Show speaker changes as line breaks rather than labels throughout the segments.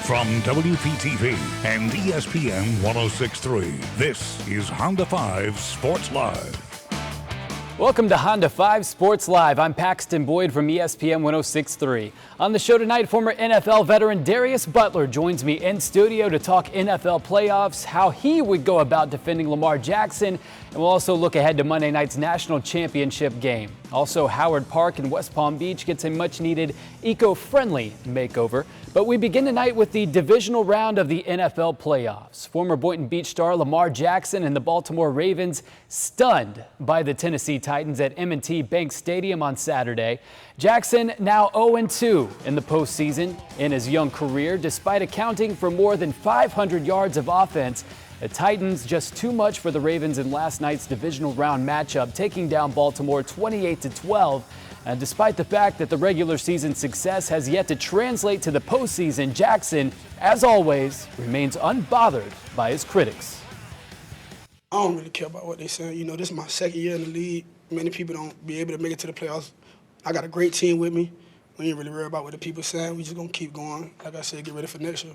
From WPTV and ESPN 106.3, this is Honda 5 Sports Live.
Welcome to Honda 5 Sports Live. I'm Paxton Boyd from ESPN 106.3. On the show tonight, former NFL veteran Darius Butler joins me in studio to talk NFL playoffs, how he would go about defending Lamar Jackson, and we'll also look ahead to Monday night's national championship game. Also, Howard Park in West Palm Beach gets a much-needed eco-friendly makeover. But we begin tonight with the divisional round of the NFL playoffs. Former Boynton Beach star Lamar Jackson and the Baltimore Ravens stunned by the Tennessee Titans at M&T Bank Stadium on Saturday. Jackson now 0-2 in the postseason in his young career, despite accounting for more than 500 yards of offense. The Titans just too much for the Ravens in last night's divisional round matchup, taking down Baltimore 28-12. And despite the fact that the regular season success has yet to translate to the postseason, Jackson, as always, remains unbothered by his critics.
I don't really care about what they say. You know, this is my second year in the league. Many people don't be able to make it to the playoffs. I got a great team with me. We ain't really worried about what the people saying. We just gonna keep going. Like I said, get ready for next year.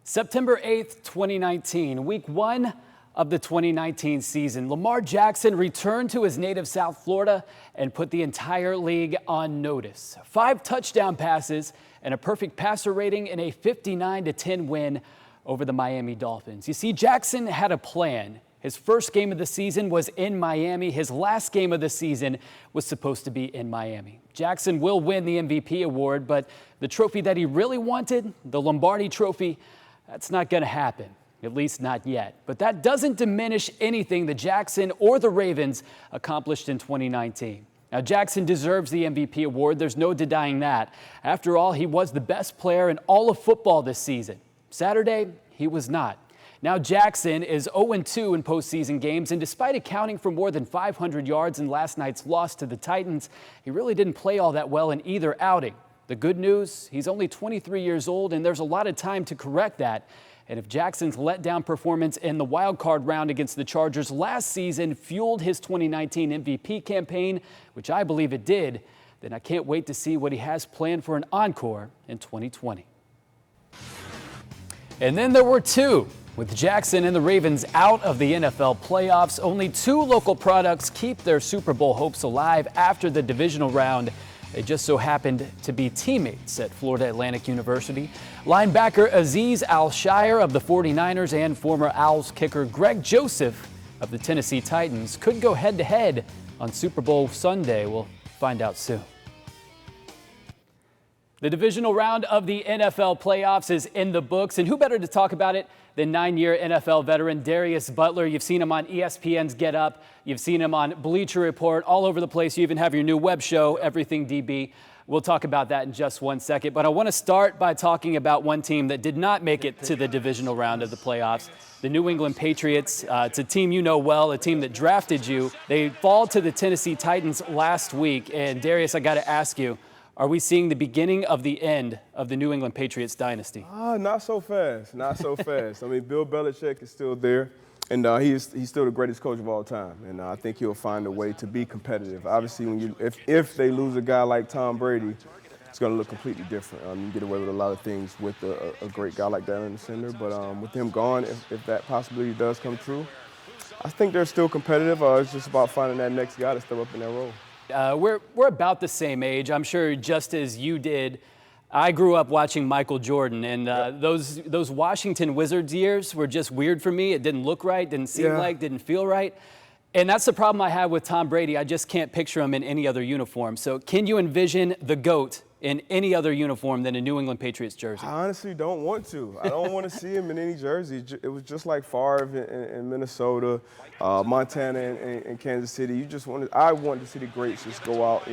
September 8th, 2019, week one of the 2019 season, Lamar Jackson returned to his native South Florida and put the entire league on notice. 5 touchdown passes and a perfect passer rating in a 59-10 win over the Miami Dolphins. You see, Jackson had a plan. His first game of the season was in Miami. His last game of the season was supposed to be in Miami. Jackson will win the MVP award, but the trophy that he really wanted, the Lombardi Trophy, that's not going to happen. At least not yet. But that doesn't diminish anything that Jackson or the Ravens accomplished in 2019. Now, Jackson deserves the MVP award. There's no denying that. After all, he was the best player in all of football this season. Saturday, he was not. Now, Jackson is 0-2 in postseason games, and despite accounting for more than 500 yards in last night's loss to the Titans, he really didn't play all that well in either outing. The good news, he's only 23 years old, and there's a lot of time to correct that. And if Jackson's letdown performance in the wild card round against the Chargers last season fueled his 2019 MVP campaign, which I believe it did, then I can't wait to see what he has planned for an encore in 2020. And then there were two. With Jackson and the Ravens out of the NFL playoffs, only 2 local products keep their Super Bowl hopes alive after the divisional round. They just so happened to be teammates at Florida Atlantic University. Linebacker Azeez Al-Shire of the 49ers and former Owls kicker Greg Joseph of the Tennessee Titans could go head-to-head on Super Bowl Sunday. We'll find out soon. The divisional round of the NFL playoffs is in the books, and who better to talk about it than 9-year NFL veteran Darius Butler. You've seen him on ESPN's Get Up. You've seen him on Bleacher Report, all over the place. You even have your new web show, Everything DB. We'll talk about that in just one second. But I want to start by talking about one team that did not make it to the divisional round of the playoffs, the New England Patriots. It's a team you know well, a team that drafted you. They fall to the Tennessee Titans last week. And Darius, I got to ask you, are we seeing the beginning of the end of the New England Patriots dynasty?
Not so fast. Not so fast. I mean, Bill Belichick is still there, and he's still the greatest coach of all time. And I think he'll find a way to be competitive. Obviously, if they lose a guy like Tom Brady, it's going to look completely different. You get away with a lot of things with a great guy like that in the center. But with him gone, if that possibility does come true, I think they're still competitive. It's just about finding that next guy to step up in that role.
We're about the same age. I'm sure just as you did. I grew up watching Michael Jordan, and those Washington Wizards years were just weird for me. It didn't look right, didn't seem like, didn't feel right. And that's the problem I have with Tom Brady. I just can't picture him in any other uniform. So can you envision the GOAT in any other uniform than a New England Patriots jersey?
I honestly don't want to. I don't want to see him in any jersey. It was just like Favre in Minnesota, Montana and Kansas City. I want to see the greats just go out,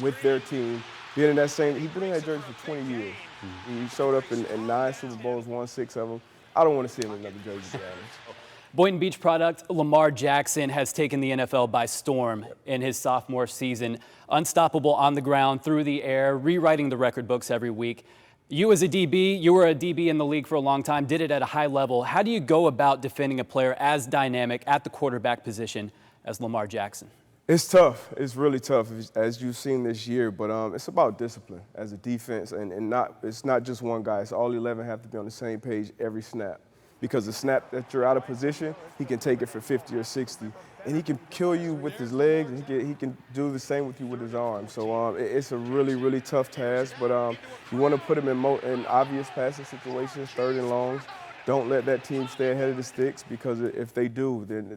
with their team. Being in that he's been in that jersey for 20 years. Mm-hmm. He showed up in 9 Super Bowls, won 6 of them. I don't want to see him in another jersey, to be honest.
Boynton Beach product Lamar Jackson has taken the NFL by storm in his sophomore season. Unstoppable on the ground, through the air, rewriting the record books every week. You as a DB, you were a DB in the league for a long time, did it at a high level. How do you go about defending a player as dynamic at the quarterback position as Lamar Jackson?
It's tough. It's really tough, as you've seen this year. But it's about discipline as a defense, and it's not just one guy. It's all 11 have to be on the same page every snap. Because the snap that you're out of position, he can take it for 50 or 60, and he can kill you with his legs. And he can do the same with you with his arms. So it's a really, really tough task. But you want to put him in obvious passing situations, 3rd and longs. Don't let that team stay ahead of the sticks, because if they do, then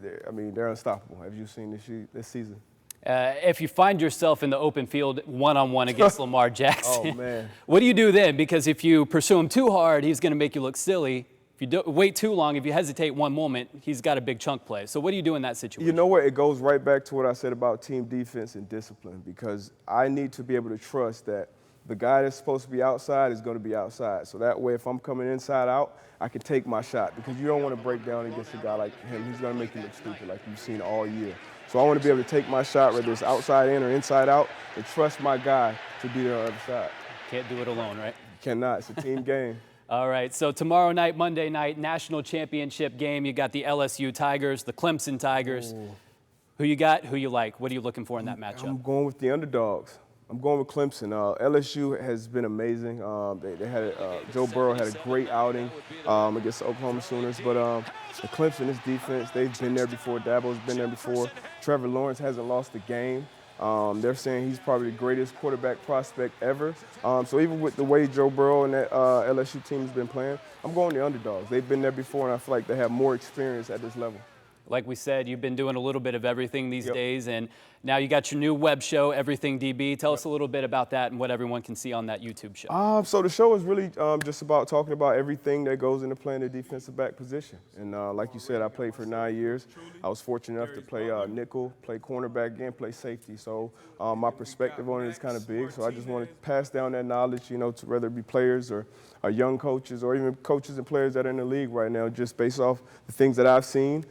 they're unstoppable, as you've seen this season.
If you find yourself in the open field one-on-one against Lamar Jackson,
oh, man.
What do you do then? Because if you pursue him too hard, he's going to make you look silly. If you wait too long, if you hesitate one moment, he's got a big chunk play. So what do you do in that situation?
You know what? It goes right back to what I said about team defense and discipline, because I need to be able to trust that the guy that's supposed to be outside is going to be outside. So that way, if I'm coming inside out, I can take my shot, because you don't want to break down against a guy like him. He's going to make you look stupid, like you've seen all year. So I want to be able to take my shot, whether it's outside in or inside out, and trust my guy to be there on the other side.
Can't do it alone, right?
You cannot. It's a team game.
All right, so tomorrow night, Monday night, national championship game. You got the LSU Tigers, the Clemson Tigers. Ooh. Who you got? Who you like? What are you looking for in that matchup?
I'm going with the underdogs. I'm going with Clemson. LSU has been amazing. They had Joe Burrow had a great outing against the Oklahoma Sooners. But the Clemson, this defense, they've been there before. Dabo's been there before. Trevor Lawrence hasn't lost a game. They're saying he's probably the greatest quarterback prospect ever. So even with the way Joe Burrow and that LSU team has been playing, I'm going the underdogs. They've been there before, and I feel like they have more experience at this level.
Like we said, you've been doing a little bit of everything these days, and now you got your new web show, Everything DB. Tell us a little bit about that and what everyone can see on that YouTube show.
So the show is really just about talking about everything that goes into playing the defensive back position. And like you said, I played for 9 years. I was fortunate enough to play nickel, play cornerback, and play safety. So my perspective on it is kind of big. So I just want to pass down that knowledge, to whether it be players or young coaches, or even coaches and players that are in the league right now, just based off the things that I've seen,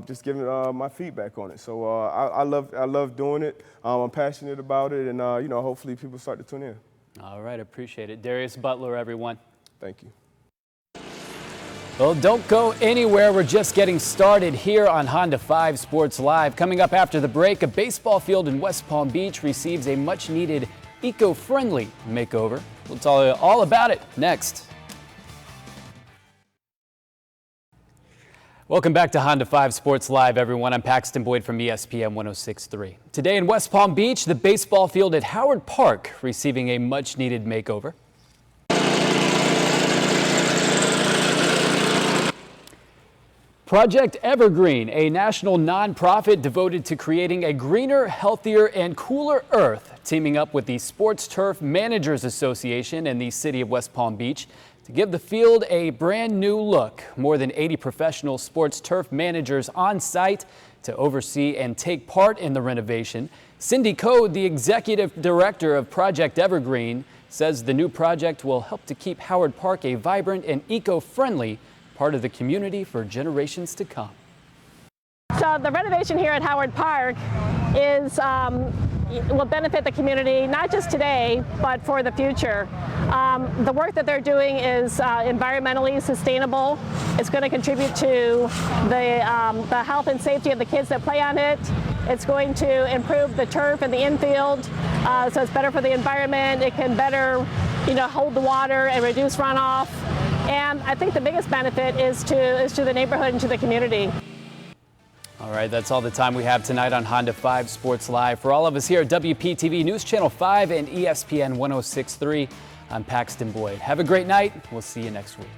just giving my feedback on it. So I love doing it. I'm passionate about it, and hopefully people start to tune in.
All right, appreciate it. Darius Butler, everyone.
Thank you.
Well, don't go anywhere. We're just getting started here on Honda 5 Sports Live. Coming up after the break, a baseball field in West Palm Beach receives a much-needed eco-friendly makeover. We'll tell you all about it next. Welcome back to Honda 5 Sports Live, everyone. I'm Paxton Boyd from ESPN 106.3. Today in West Palm Beach, the baseball field at Howard Park receiving a much-needed makeover. Project Evergreen, a national nonprofit devoted to creating a greener, healthier, and cooler Earth, teaming up with the Sports Turf Managers Association and the City of West Palm Beach to give the field a brand new look. More than 80 professional sports turf managers on site to oversee and take part in the renovation. Cindy Code, the executive director of Project Evergreen, says the new project will help to keep Howard Park a vibrant and eco-friendly part of the community for generations to come.
So the renovation here at Howard Park will benefit the community, not just today, but for the future. The work that they're doing is environmentally sustainable. It's going to contribute to the health and safety of the kids that play on it. It's going to improve the turf in the infield, so it's better for the environment. It can better, hold the water and reduce runoff. And I think the biggest benefit is to the neighborhood and to the community.
All right, that's all the time we have tonight on Honda 5 Sports Live. For all of us here at WPTV News Channel 5 and ESPN 106.3, I'm Paxton Boyd. Have a great night. We'll see you next week.